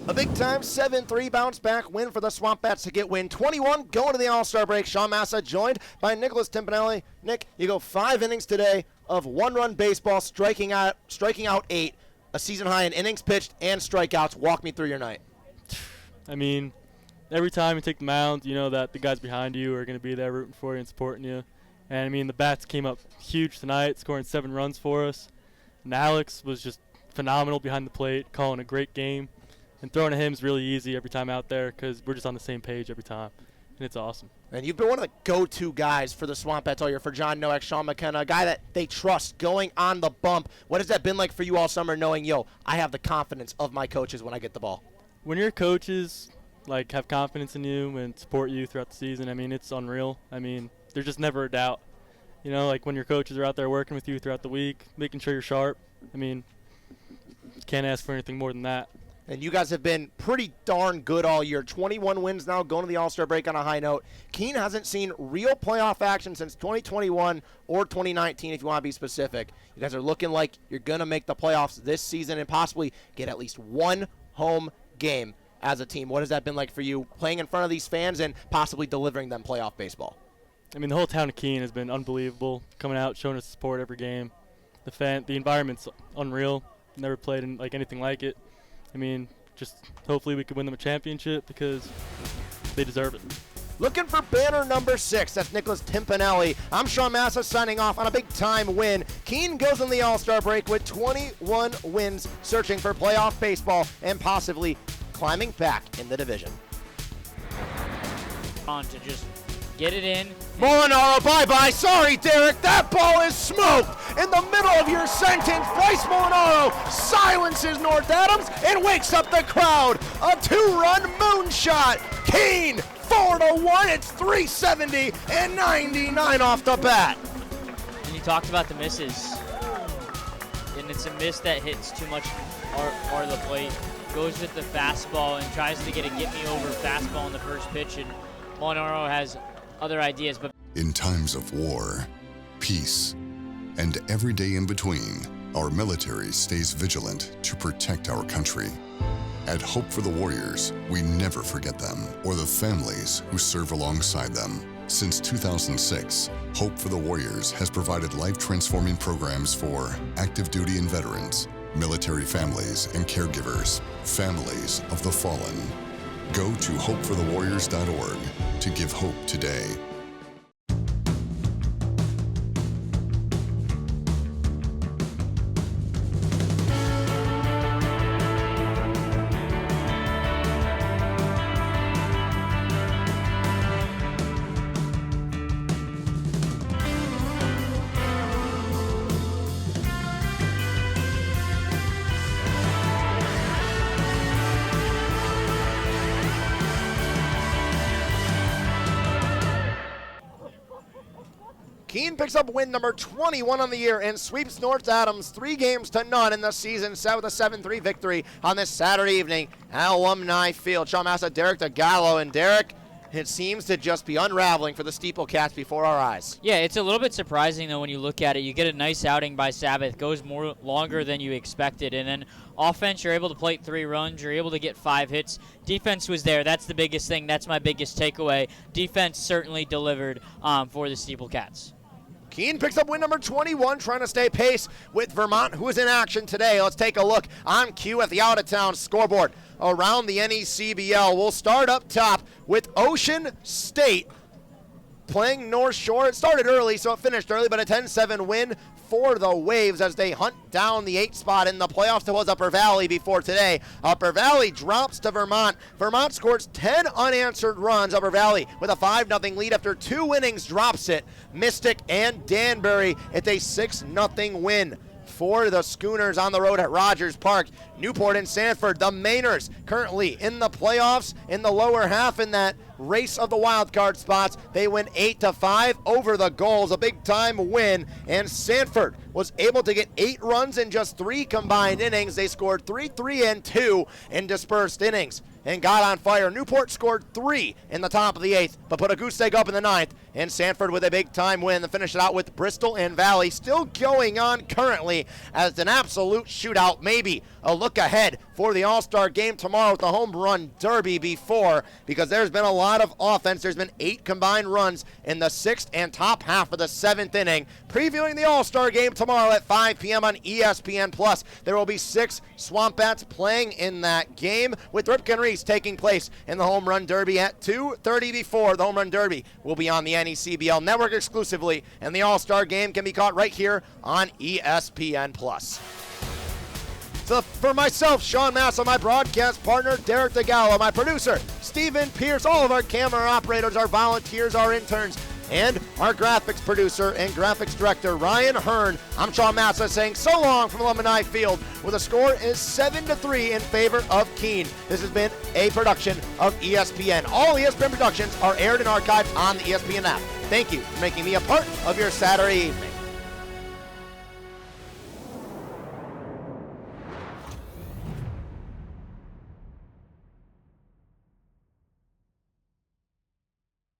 A big-time 7-3 bounce-back win for the Swamp Bats to get win 21 going to the All-Star break. Sean Massa joined by Nicholas Timpanelli. Nick, you go 5 innings today of one-run baseball, striking out 8, a season high in innings pitched and strikeouts. Walk me through your night. I mean, every time you take the mound, you know that the guys behind you are going to be there rooting for you and supporting you. And, I mean, the Bats came up huge tonight, scoring 7 runs for us. And Alex was just phenomenal behind the plate, calling a great game. And throwing to him is really easy every time out there because we're just on the same page every time. And it's awesome. And you've been one of the go-to guys for the Swamp Bats all year, for John Noack, Sean McKenna, a guy that they trust going on the bump. What has that been like for you all summer, knowing, I have the confidence of my coaches when I get the ball? When your coaches have confidence in you and support you throughout the season, I mean, it's unreal. I mean, there's just never a doubt. When your coaches are out there working with you throughout the week, making sure you're sharp, I mean, you can't ask for anything more than that. And you guys have been pretty darn good all year. 21 wins now, going to the All-Star break on a high note. Keene hasn't seen real playoff action since 2021 or 2019, if you want to be specific. You guys are looking like you're going to make the playoffs this season and possibly get at least one home game as a team. What has that been like for you, playing in front of these fans and possibly delivering them playoff baseball? I mean, the whole town of Keene has been unbelievable, coming out, showing us support every game. The environment's unreal. Never played in anything like it. I mean, just hopefully we could win them a championship because they deserve it. Looking for banner number 6. That's Nicholas Timpanelli. I'm Sean Massa signing off on a big-time win. Keene goes in the All-Star break with 21 wins, searching for playoff baseball and possibly climbing back in the division. On to just get it in. Molinaro, bye-bye. Sorry, Derek. That ball is smoked. In the middle of your sentence, Bryce Molinaro silences North Adams and wakes up the crowd. A 2-run moonshot. Keene, 4-1. It's 370 and 99 off the bat. And you talked about the misses. And it's a miss that hits too much part of the plate. Goes with the fastball and tries to get a get-me-over fastball in the first pitch. And Molinaro has other ideas. But in times of war, peace, and every day in between, our military stays vigilant to protect our country. At Hope for the Warriors, we never forget them or the families who serve alongside them. Since 2006, Hope for the Warriors has provided life-transforming programs for active duty and veterans, military families and caregivers, families of the fallen. Go to hopeforthewarriors.org to give hope today. Keene picks up win number 21 on the year and sweeps North Adams 3-0 in the season, set with a 7-3 victory on this Saturday evening at Alumni Field. Sean Massa, Derek DeGallo, and Derek, it seems to just be unraveling for the Steeple Cats before our eyes. Yeah, it's a little bit surprising, though, when you look at it. You get a nice outing by Sabbath, goes longer than you expected, and then offense, you're able to plate 3 runs, you're able to get 5 hits. Defense was there. That's the biggest thing. That's my biggest takeaway. Defense certainly delivered for the Steeple Cats. Keene picks up win number 21, trying to stay pace with Vermont, who is in action today. Let's take a look on cue at the out-of-town scoreboard around the NECBL. We'll start up top with Ocean State playing North Shore. It started early, so it finished early, but a 10-7 win for the Waves as they hunt down the 8th spot in the playoffs. That was Upper Valley before today. Upper Valley drops to Vermont. Vermont scores 10 unanswered runs. Upper Valley with a 5-0 lead after 2 innings drops it. Mystic and Danbury, it's a 6-0 win for the Schooners on the road at Rogers Park. Newport and Sanford, the Mainers, currently in the playoffs in the lower half in that race of the wild card spots. They win 8-5 over the Gulls, a big time win, and Sanford was able to get 8 runs in just 3 combined innings. They scored 3, 3, and 2 in dispersed innings and got on fire. Newport scored 3 in the top of the 8th, but put a goose egg up in the 9th, and Sanford with a big time win to finish it out with Bristol and Valley still going on currently as an absolute shootout, maybe a little look ahead for the All-Star game tomorrow with the Home Run Derby before, because there's been a lot of offense. There's been 8 combined runs in the 6th and top half of the 7th inning. Previewing the All-Star game tomorrow at 5 p.m. on ESPN+. There will be 6 Swamp Bats playing in that game, with Ripken and Reese taking place in the Home Run Derby at 2:30 before. The Home Run Derby will be on the NECBL Network exclusively, and the All-Star game can be caught right here on ESPN+. So for myself, Sean Massa, my broadcast partner, Derek DeGallo, my producer, Stephen Pierce, all of our camera operators, our volunteers, our interns, and our graphics producer and graphics director, Ryan Hearn, I'm Sean Massa saying so long from Alumni Field, where the score is 7-3 in favor of Keene. This has been a production of ESPN. All ESPN productions are aired and archived on the ESPN app. Thank you for making me a part of your Saturday evening.